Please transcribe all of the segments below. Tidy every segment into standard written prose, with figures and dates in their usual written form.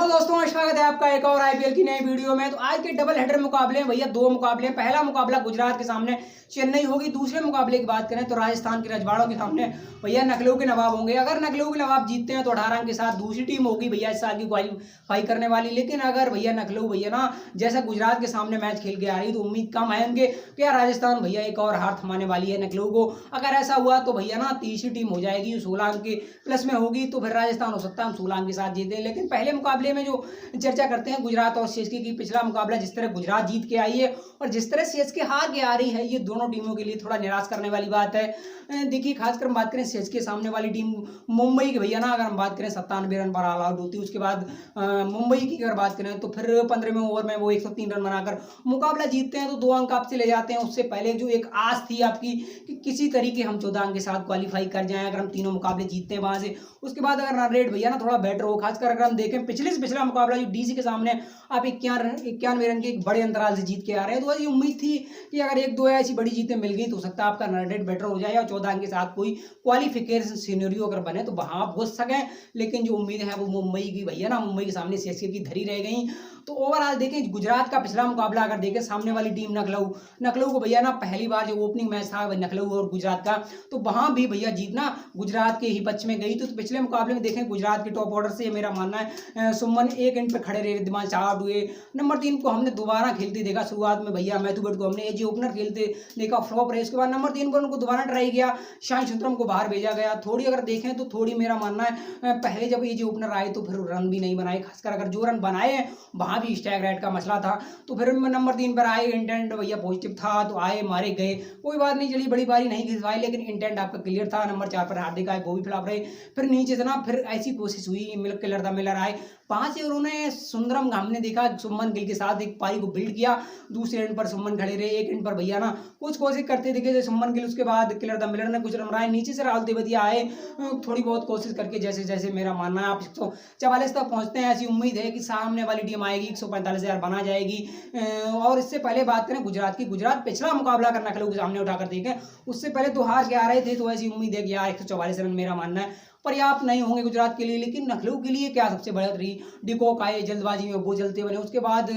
Hello दोस्तों, स्वागत है आपका एक और आईपीएल की नई वीडियो में। तो आज के डबल हेडर मुकाबले हैं भैया, दो मुकाबले हैं। पहला मुकाबला गुजरात के सामने चेन्नई होगी। दूसरे मुकाबले की बात करें तो राजस्थान के रजवाड़ों के सामने भैया नकलों के नवाब होंगे। अगर नकलों के नवाब जीतते हैं तो 18 अंक के साथ दूसरी टीम होगी भैया इस साल की क्वालिफाई करने वाली। लेकिन अगर भैया नकलो भैया ना जैसा गुजरात के सामने मैच खेल के आ रही तो उम्मीद कम है उनके क्या राजस्थान भैया एक और हार थमाने वाली है नकलों को। अगर ऐसा हुआ तो भैया ना तीसरी टीम हो जाएगी, 16 अंक के प्लस में होगी, तो फिर राजस्थान हो सकता है हम 16 अंक के साथ जीते। लेकिन पहले मुकाबले में जो चर्चा करते हैं गुजरात और सीएसके की, पिछला मुकाबला जिस तरह गुजरात जीत के आई है और जिस तरह सीएसके हार के आ रही है, ये दोनों टीमों के लिए थोड़ा निराश करने वाली बात है। देखिए, खासकर हम बात करें सीएसके सामने वाली टीम मुंबई की भैया ना, अगर हम बात करें 97 रन पर ऑल आउट होती है। उसके बाद मुंबई की अगर बात करें तो फिर 15वें ओवर में वो 103 रन बनाकर मुकाबला जीतते हैं, तो 2 अंक आपसे ले जाते हैं। उससे पहले जो एक आस थी आपकी कि किसी तरीके हम 14 अंक के साथ क्वालिफाई कर जाएं अगर हम तीनों मुकाबले जीतते हैं वहां से। उसके बाद अगर रन रेट भैया ना थोड़ा बेटर हो, खासकर अगर हम देखें पिछला मुकाबला जो डीसी के सामने आप 91 रन के एक बड़े अंतराल से जीत के आ रहे हैं, तो ये उम्मीद थी कि अगर 1-2 ऐसी बड़ी जीतें मिल गई तो हो सकता है आपका रन रेट बेटर हो जाए और 14 अंक के साथ कोई क्वालिफिकेशन सिनेरियो अगर बने तो वहां आप घुस सकें। लेकिन जो उम्मीद है वो मुंबई की भैया ना, मुंबई के सामने सीएसके की धरी रह गई। तो ओवरऑल देखें गुजरात का पिछला मुकाबला अगर देखें, सामने वाली टीम नकलऊ को भैया ना पहली बार जो ओपनिंग मैच था नकलऊ और गुजरात का, तो वहां भी भैया जीतना गुजरात के ही पक्ष में गई। तो पिछले मुकाबले में देखें गुजरात के टॉप ऑर्डर से मेरा मानना है सुमन एक एंड पर खड़े रहे, दिमाग आउट हुए। नंबर 3 को हमने दोबारा खेलते देखा, शुरुआत में भैया मैथ्यू को हमने एज ओपनर खेलते देखा, फ्लॉप रहे। उसके बाद नंबर 3 पर उनको दोबारा ट्राई किया, शाही सुंदरम को बाहर भेजा गया। थोड़ी अगर देखें तो थोड़ी मेरा मानना है पहले जब एज ओपनर आए तो फिर रन भी नहीं बनाए, खासकर अगर जो रन बनाए हैं वहां भी स्टैग रेट का मसला था। तो फिर नंबर 3 पर आए, इंटेंट भैया पॉजिटिव था तो आए, मारे गए, कोई बात नहीं, चली बड़ी बारी नहीं खिंचवाई, लेकिन इंटेंट आपका क्लियर था। नंबर 4 पर हार्दिक आए, वो भी फ्लॉप रहे। फिर नीचे से ना फिर ऐसी कोशिश हुई, मिलर आए 5 ओवरों सुंदरम हमने देखा सुमन गिल के साथ एक पारी को बिल्ड किया। दूसरे एंड पर सुमन खड़े रहे, एक एंड पर भैया ना कुछ कोशिश करते दिखे सुमन गिल। उसके बाद मिलर ने कुछ रन बनाए, नीचे से राहुल तेवतिया आए थोड़ी बहुत कोशिश करके, जैसे जैसे मेरा मानना है आप 144 तक पहुंचते हैं। ऐसी उम्मीद है कि सामने वाली टीम आएगी 145,000 बना जाएगी। और इससे पहले बात करें गुजरात की, गुजरात पिछला मुकाबला करना नकलऊ के सामने उठाकर देखें, उससे पहले तो हार के आ रहे थे, तो ऐसी उम्मीद है कि यार 144 रन मेरा मानना है पर्याप्त नहीं होंगे गुजरात के लिए। लेकिन नकलऊ के लिए क्या सबसे बड़ा रही, डिकॉक आए जल्दबाजी में, वो चलते बने। उसके बाद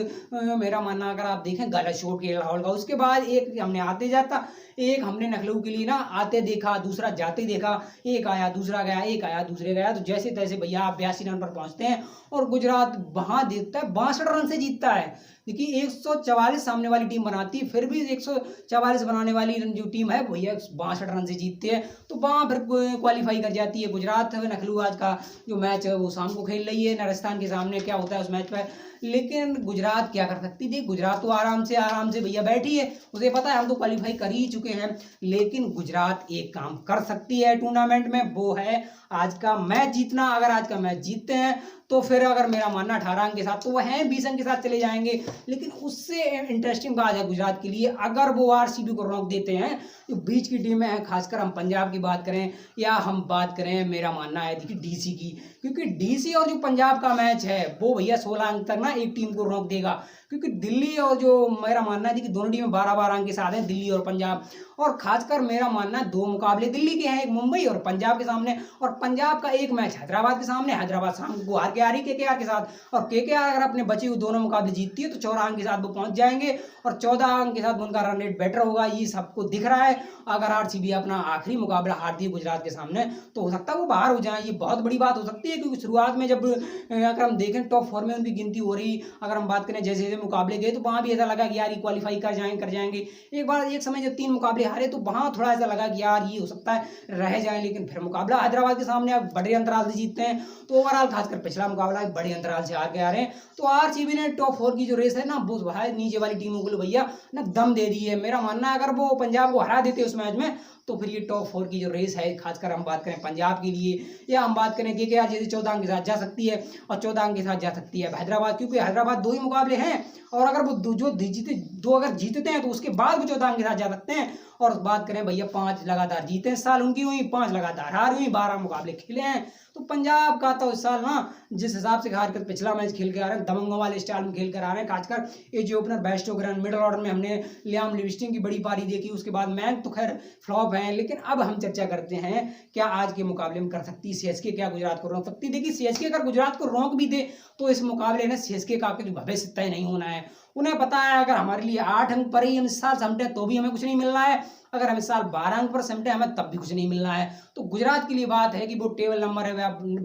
मेरा मानना अगर आप देखें गलत शॉट के राहुल का, उसके बाद एक हमने आते जाता, एक हमने नकलऊ के लिए ना आते देखा, दूसरा जाते देखा, एक आया दूसरा गया, एक आया दूसरे गया, तो जैसे तैसे भैया आप 82 रन पर पहुंचते हैं और गुजरात वहां देखता है 62 रन से जीतता है। देखिए 144 सामने वाली टीम बनाती है, फिर भी 144 बनाने वाली जो टीम है भैया 62 रन से जीतते हैं, तो वहां फिर क्वालिफाई कर जाती है गुजरात। नकलऊ आज का जो मैच है वो शाम को खेल रही है राजस्थान के सामने, क्या होता है उस मैच पर। लेकिन गुजरात क्या कर सकती थी, गुजरात तो आराम से भैया बैठी है, उसे पता है हम तो क्वालिफाई कर ही चुके हैं। लेकिन गुजरात एक काम कर सकती है टूर्नामेंट में, वो है आज का मैच जीतना। अगर आज का मैच जीतते हैं तो फिर अगर मेरा मानना 18 अंक के साथ तो वह है 20 अंक के साथ चले जाएंगे। लेकिन उससे इंटरेस्टिंग बात है गुजरात के लिए, अगर वो आरसीबी को रोक देते हैं, जो बीच की टीमें हैं, खासकर हम पंजाब की बात करें या हम बात करें मेरा मानना है देखिए डीसी की, क्योंकि डीसी और जो पंजाब का मैच है वो भैया 16 अंक तक ना एक टीम को रोक देगा। क्योंकि दिल्ली और जो मेरा मानना है कि दोनों टीमें 12-12 अंक के साथ हैं, दिल्ली और पंजाब। और खासकर मेरा मानना है 2 मुकाबले दिल्ली के हैं, एक मुंबई और पंजाब के सामने, और पंजाब का एक मैच हैदराबाद के सामने, हैदराबाद शाम को हार के आ रही केकेआर के साथ, और केकेआर अगर अपने बचे हुए दोनों मुकाबले जीतती है तो 14 अंक के साथ वो पहुंच जाएंगे और 14 अंक के साथ उनका रन रेट बेटर होगा, ये सबको दिख रहा है। अगर आरसीबी अपना आखिरी मुकाबला हारती है गुजरात के सामने तो हो सकता है वो बाहर हो जाए, ये बहुत बड़ी बात हो सकती है। क्योंकि शुरुआत में जब अगर हम देखें टॉप 4 में उनकी गिनती हो रही, अगर हम बात करें जैसे जैसे मुकाबले गए तो वहां भी ऐसा लगा कि यार ये क्वालिफाई कर जाएंगे। एक बार एक समय जब 3 मुकाबले हारे तो वहां थोड़ा ऐसा लगा कि यार ये हो सकता है रह जाए। लेकिन फिर मुकाबला हैदराबाद के सामने आप बड़े अंतराल से जीतते हैं, तो ओवरऑल खासकर पिछला मुकाबला बड़े अंतराल से हार के आ रहे हैं। तो आरसीबी ने टॉप 4 की जो रेस है ना वो नीचे वाली टीमों को भैया ना दम दे दी है। मेरा मानना है अगर वो पंजाब को हरा देते उस मैच में तो फिर ये टॉप 4 की जो रेस है, खासकर हम बात करें पंजाब के लिए या हम बात करें कि जैसे 14 अंक के साथ जा सकती है और 14 अंक के साथ जा सकती है हैदराबाद, क्योंकि हैदराबाद 2 ही मुकाबले हैं और अगर वो दो अगर जीतते हैं तो उसके बाद वो 14 अंक के साथ जा सकते हैं। और बात करें भैया 5 लगातार जीते इस साल उनकी हुई, 5 लगातार हार हुई, 12 मुकाबले खेले हैं। तो पंजाब का तो इस साल ना जिस हिसाब से हार कर पिछला मैच खेल के आ रहे हैं, दबंगों वाले स्टाइल में खेल कर आ रहे हैं। खासकर as opener best opener middle order में हमने लियाम लिविंगस्टन की बड़ी पारी देखी, उसके बाद मैक तो खैर फ्लॉप हैं। लेकिन अब हम चर्चा करते हैं क्या आज के मुकाबले में कर सकती है सीएसके, क्या गुजरात को रोक सकती है। देखिए सीएसके अगर गुजरात को रोक भी दे तो इस मुकाबले में सीएसके का भविष्य तय नहीं होना है। उन्हें पता है अगर हमारे लिए 8 अंक पर ही हम इस साल समझे तो भी हमें कुछ नहीं मिल रहा है, अगर हम इस साल 12 अंक पर समझे हमें तब भी कुछ नहीं मिल रहा है। तो गुजरात के लिए बात है कि वो टेबल नंबर है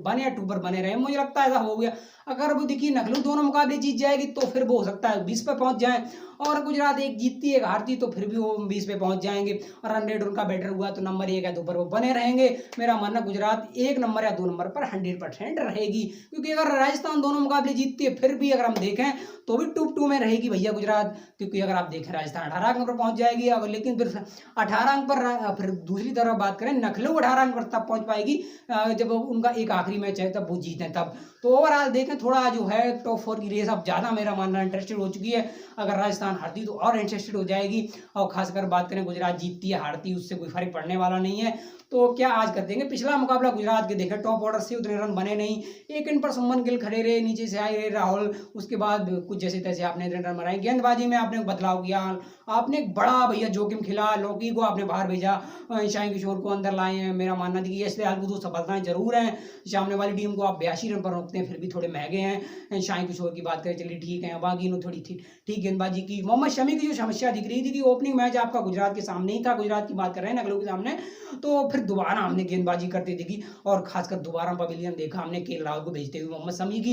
1 या 2 पर बने रहे, मुझे लगता है ऐसा हो गया। अगर वो देखिए नकलू दोनों मुकाबले जीत जाएगी तो फिर वो हो सकता है 20 पर पहुंच जाए, और गुजरात एक जीतती एक हारती तो फिर भी वो 20 पे पहुंच जाएंगे, और रन रेट उनका बेटर हुआ तो नंबर 1 या 2 पर वो बने रहेंगे। मेरा मानना गुजरात 1 नंबर या 2 नंबर पर 100% रहेगी, क्योंकि अगर राजस्थान दोनों मुकाबले जीतती है फिर भी अगर हम देखें तो भी 2-2 में रहेगी भैया गुजरात, क्योंकि अगर आप देखें राजस्थान 18 अंक पर पहुंच जाएगी, अगर लेकिन फिर 18 अंक पर फिर दूसरी तरफ बात करें नखलऊ 18 अंक पर तब पहुंच पाएगी जब उनका एक आखिरी मैच है तब वो जीते तब। तो ओवरऑल देखें थोड़ा जो है टॉप 4 की रेस अब ज़्यादा मेरा मानना इंटरेस्टेड हो चुकी है। अगर राजस्थान हारती तो और इंटरेस्टेड हो जाएगी, और खासकर बात करें गुजरात जीतती है हारती उससे कोई फर्क पड़ने वाला नहीं है। तो क्या आज कर देंगे। पिछला मुकाबला गुजरात के देखें टॉप ऑर्डर से उतने रन बने नहीं, एक इन पर सुमन गिल खड़े रहे, नीचे से आए रहे राहुल, उसके बाद कुछ जैसे तैसे आपने रन बनाए। गेंदबाजी में आपने बदलाव किया, आपने एक बड़ा भैया जोखिम खिला, लौकी को आपने बाहर भेजा, ईशान किशोर को अंदर लाए हैं। मेरा मानना है कि यश दयाल को तो सफलताएं जरूर हैं, सामने वाली टीम को आप 82 रन पर रोकते हैं फिर भी थोड़े महंगे हैं। ईशान किशोर की बात करें चलिए ठीक है, बाकी ने थोड़ी ठीक गेंदबाजी की। मोहम्मद शमी की जो समस्या दिख रही थी कि ओपनिंग मैच आपका गुजरात के सामने ही था, गुजरात की बात कर रहे हैं नकलों के सामने, तो फिर दोबारा हमने गेंदबाजी करते देखी, और खासकर दोबारा पवेलियन देखा हमने केएल राहुल को भेजते हुए। मोहम्मद शमी की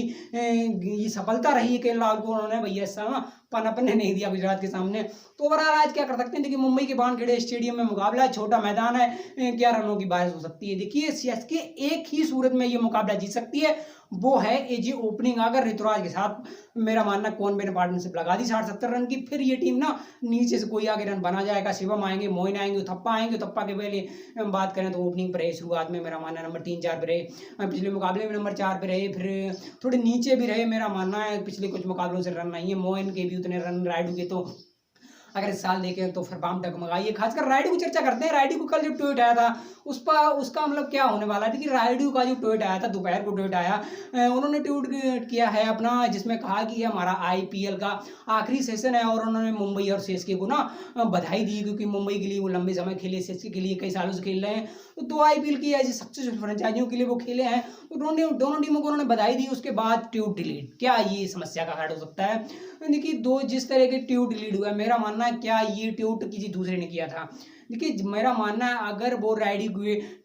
ये सफलता रही है, केएल राहुल को उन्होंने भैया पनपन नहीं दिया गुजरात के सामने। तो ओवरऑल आज क्या कर सकते हैं, देखिए मुंबई के वानखेड़े स्टेडियम में मुकाबला है, छोटा मैदान है, क्या रनों की बारिश हो सकती है। देखिए सीएसके एक ही सूरत में ये मुकाबला जीत सकती है, वो है एजी ओपनिंग। अगर ऋतुराज के साथ मेरा मानना कौन मैंने पार्टनरशिप लगा दी 60-70 रन की, फिर ये टीम ना नीचे से कोई आगे रन बना जाएगा। शिवम आएंगे, मोइन आएंगे, थप्पा आएंगे, थप्पा के पहले बात करें तो ओपनिंग पर रहे शुरुआत में, मेरा मानना नंबर 3-4 पे रहे, पिछले मुकाबले में नंबर 4 पे रहे, फिर थोड़े नीचे भी रहे। मेरा मानना है पिछले कुछ मुकाबलों से रन नहीं है, मोइन के भी उतने रन राइडू के, तो अगर इस साल देखें तो फिर बाम डगमगाई। खासकर राइडू की चर्चा करते हैं, राइडू को कल जो ट्वीट आया था उसका मतलब क्या होने वाला है कि राइडू का जो ट्वीट आया था दोपहर को ट्वीट आया, उन्होंने ट्वीट किया है अपना जिसमें कहा कि हमारा आईपीएल का आखिरी सेशन है, और उन्होंने मुंबई और सीएसके को ना बधाई दी, क्योंकि मुंबई के लिए वो लंबे समय खेले, सीएसके के लिए कई सालों से खेल रहे हैं, तो 2 आईपीएल की ऐसी सक्सेसफुल फ्रेंचाइजियों के लिए वो खेले हैं, तो दोनों टीमों को उन्होंने बधाई दी। उसके बाद ट्वीट डिलीट, क्या ये समस्या का हल हो सकता है। देखिए जिस तरह के ट्वीट डिलीट हुआ, मेरा मानना है क्या ये ट्वीट किसी दूसरे ने किया था। देखिए मेरा मानना है अगर वो राइडी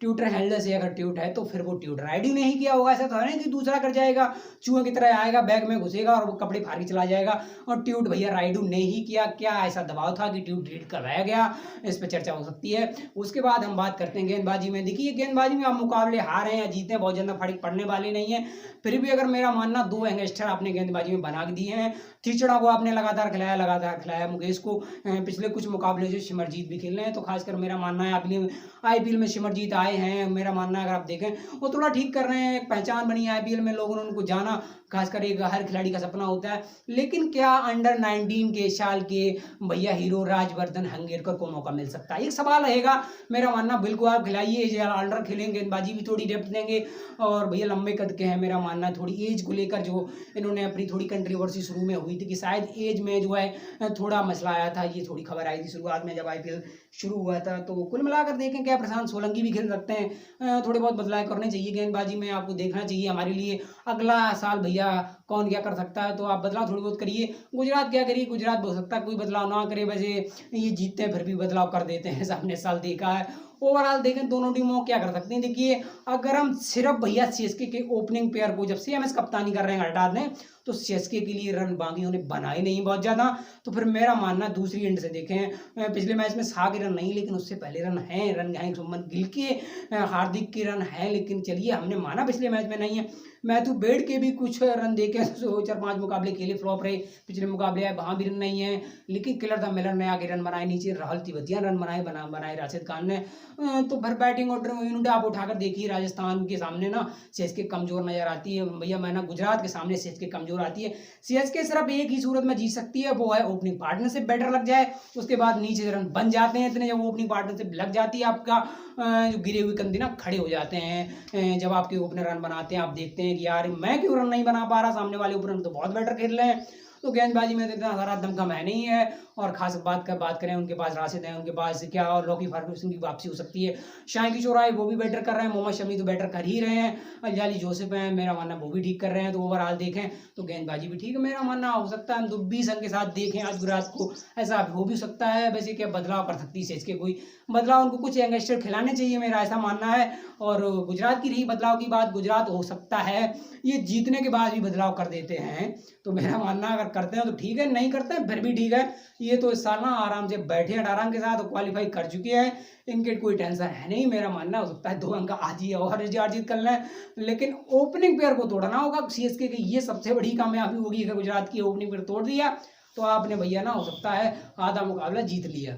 ट्विटर हैंडल से अगर ट्वीट है तो फिर वो ट्वीट राइडी ने ही किया होगा, ऐसा तो है नहीं कि दूसरा कर जाएगा, चूहे की तरह आएगा बैग में घुसेगा और वो कपड़े फाड़ के चला जाएगा, और ट्वीट भैया राइडू ने ही किया। क्या ऐसा दबाव था कि ट्वीट डिलीट करवाया गया, इस पर चर्चा हो सकती है। उसके बाद हम बात करते हैं गेंदबाजी में। देखिए गेंदबाजी में आप मुकाबले हारे हैं या जीते बहुत ज़्यादा फर्क पड़ने वाले नहीं है, फिर भी अगर मेरा मानना 2 यंगस्टर आपने गेंदबाजी में बना दिए हैं। तीचड़ा को आपने लगातार खिलाया, मुकेश को पिछले कुछ मुकाबले से सिमरजीत भी खेल रहे हैं, तो खासकर मेरा मानना है आईपीएल में सिमरजीत आए हैं, मेरा मानना है अगर आप देखें वो थोड़ा ठीक कर रहे हैं, एक पहचान बनी है आईपीएल में, लोगों ने उनको जाना, खासकर एक हर खिलाड़ी का सपना होता है। लेकिन क्या अंडर 19 के साल के भैया हीरो राजवर्धन हंगेरकर को मौका मिल सकता है, एक सवाल रहेगा। मेरा मानना बिल्कुल आप खिलाइए, ऑलराउंडर खेलेंगे, गेंदबाजी भी थोड़ी डेप्थ देंगे, और भैया लंबे कद के हैं, मेरा मानना है थोड़ी एज को लेकर जो इन्होंने अपनी थोड़ी कंट्रीवर्सी शुरू में हुई थी कि शायद एज में जो है थोड़ा मसला आया था, ये थोड़ी खबर आई थी शुरुआत में जब आईपीएल शुरू हुआ था। तो कुल मिलाकर देखें क्या प्रशांत सोलंकी भी खेल सकते हैं, थोड़े बहुत बदलाव करने चाहिए गेंदबाजी में, आपको देखना चाहिए हमारे लिए अगला साल भैया कौन क्या कर सकता है, तो आप बदलाव थोड़ी बहुत करिए। गुजरात क्या करिए, गुजरात हो सकता है कोई बदलाव ना करे, वैसे ये जीतते हैं फिर भी बदलाव कर देते हैं, सामने साल देखा है। ओवरऑल देखें दोनों टीमों क्या कर सकती हैं। देखिए अगर हम सिर्फ भैया सीएसके के ओपनिंग पेयर को जब सीएमएस कप्तानी कर रहे हैं हटा दें तो सीएसके के लिए रन बाकी उन्हें बनाए नहीं बहुत ज़्यादा, तो फिर मेरा मानना दूसरी एंड से देखें पिछले मैच में शाह के रन नहीं, लेकिन उससे पहले रन हैं सुमन गिल के, हार्दिक के रन हैं, लेकिन चलिए हमने माना पिछले मैच में नहीं है। मैथ्यू बेड के भी कुछ रन देखे, 4-5 मुकाबले खेले फ्लॉप रहे, पिछले मुकाबले आए वहाँ भी रन नहीं है, लेकिन किलर था मिलर ने आगे रन बनाए, नीचे राहुल तिवतिया रन बनाए राशिद खान ने। तो फिर बैटिंग ऑर्डर यूनिट आप उठाकर देखिए, राजस्थान के सामने ना सीएसके कमजोर नजर आती है भैया, मैं ना गुजरात के सामने सीएसके कमजोर आती है। सीएसके सिर्फ एक ही सूरत में जीत सकती है, वो है ओपनिंग पार्टनरशिप बेटर लग जाए, उसके बाद नीचे से रन बन जाते हैं इतने, जब ओपनिंग पार्टनरशिप लग जाती है आपका जो गिरे हुए कंधे ना खड़े हो जाते हैं, जब आपके ओपनर रन बनाते हैं आप देखते हैं कि यार मैं क्यों रन नहीं बना पा रहा, सामने वाले ओपनर तो बहुत बेटर खेल रहे हैं। तो गेंदबाजी में तो इतना सारा दमखम है नहीं है। और खास बात करें, उनके पास राशिद हैं, उनके पास क्या और लॉकी फर्गूसन की वापसी हो सकती है। शान किशोर आए वो भी बेटर कर रहे हैं, मोहम्मद शमी तो बेटर कर ही रहे हैं, अली जोसेफ हैं मेरा मानना वो भी ठीक कर रहे हैं। तो ओवरऑल देखें तो गेंदबाजी भी ठीक है मेरा मानना। हो सकता है हम तो 20 अंक के साथ देखें आज गुजरात को, ऐसा हो भी सकता है। वैसे क्या बदलाव कर सकती है इसके कोई बदलाव, उनको कुछ यंगस्टर खिलाने चाहिए मेरा ऐसा मानना है। और गुजरात की रही बदलाव की बात, गुजरात हो सकता है ये जीतने के बाद भी बदलाव कर देते हैं। तो मेरा मानना अगर करते हैं तो ठीक है, नहीं करते हैं फिर भी ठीक है। ये तो इस साल ना आराम से बैठे 18 अंक के साथ क्वालिफाई कर चुके हैं, इनके कोई टेंशन है नहीं मेरा मानना। हो सकता है 2 अंक आज ही और जीत कर लें, लेकिन ओपनिंग पेयर को तोड़ना होगा सीएसके की, ये सबसे बड़ी कामयाबी होगी। अगर गुजरात की ओपनिंग पेयर तोड़ दिया तो आपने भैया ना हो सकता है आधा मुकाबला जीत लिया।